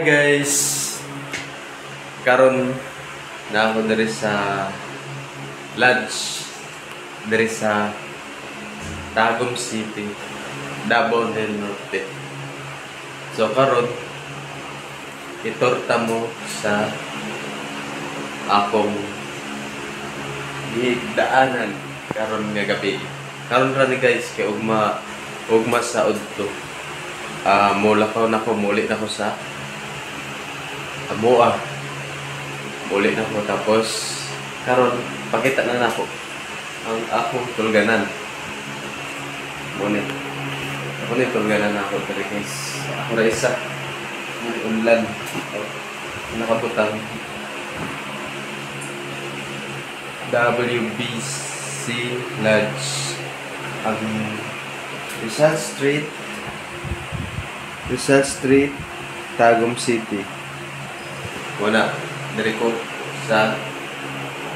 Hi guys! Karon na ako diri sa lunch diri sa Tagum City, Davao del Norte. So karon itorta mo sa akong gidaanan karon nga gabi. Karon ra ni guys kay ugma sa udto. Muli na ko sa Amoa. Muli na ko tapos karon pakita na nako ang akong tulganan. Muna tulganan ako diri guys. Ako ra isa. Muli unlan. Nakabutang WBC Lodge ang Rizal Street, Tagum City. Muna, dari ko sa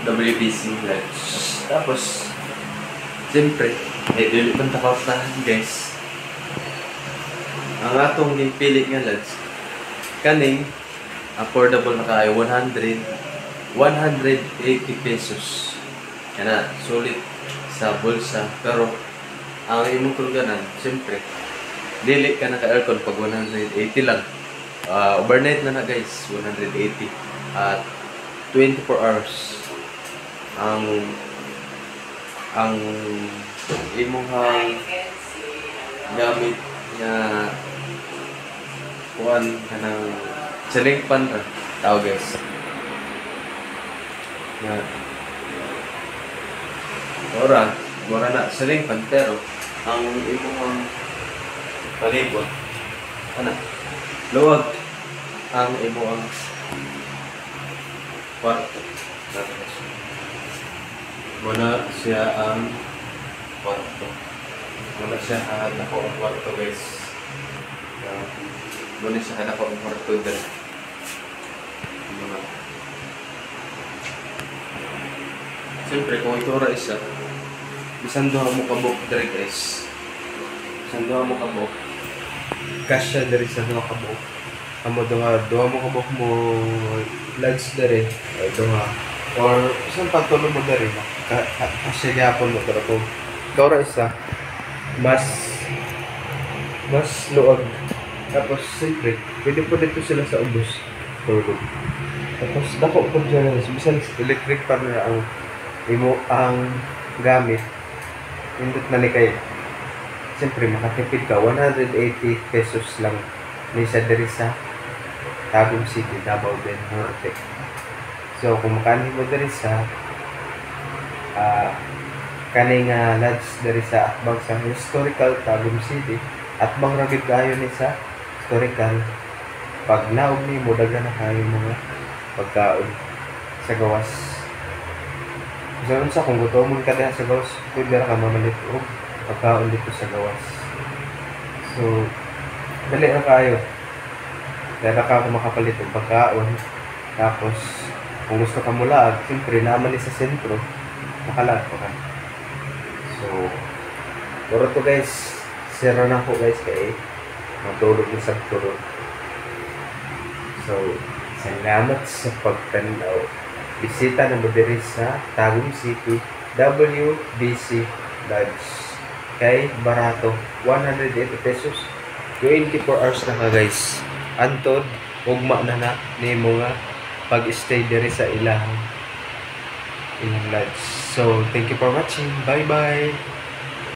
WBC Lodge. Tapos, siyempre, dili man takautahan guys. Ang atong pili nga lodge, kaning affordable na kayo, 180 pesos. Kana, sulit sa bulsa. Pero, ang imong tulganan, siyempre, dili ka naka-aircon pag 180 lang. Overnight na guys, 180 at 24 hours. Ang imong gamit nga kuan kanang ceiling fan ra tao guys. Na mura na ceiling fan pero ang imong palibot luwag ang imong kwarto. Muna siya ang kwarto. Muna siya ako ang kwarto guys. Muna siya ako ang kwarto din. Siyempre kung ito ra isa bisan duha mo kabok diri guys. Bisan duha mo kabok kasya diri sa duha kabok. Amo duha mo kabok mo lodge diri ay duha or isang pagtulog mo diri kasya gyapon mo pero kung ikaw ra isa mas luwag. Tapos siyempre pwede po dito sila sa ubos tulog. Tapos dako po dyan bisan electric pan na ang imo ang gamit indot na ni kay siyempre makatipid ka 180 pesos lang ni sa diri sa Tagum City, Davao del Norte. So kung makani mo diri sa kaning lodge diri sa atbang sa historical Tagum City, atbang ra gid kayo ni sa historical. Pag naog ni mo daghan na kayo mga pagkaon sa gawas. So unsa kung gutomon ka diha sa gawas, pwede ra ka mamalit og pagkaon dito sa gawas. So dali ra kayo. Dali ra ka makapalit og pagkaon. Tapos kung gusto ka mulaag, siyempre naman sa sentro, makalag pa ka. So puro to guys, sira na ko guys kay matulog na sa turo. So salamat sa pagtanaw. Bisita na mo diri sa Tagum City, WBC Lodge. Kay barato, 180 pesos. 24 hours na ka guys. Antod, ugma na nimo nga pag-stay diri sa ilang lodge. So, thank you for watching. Bye-bye!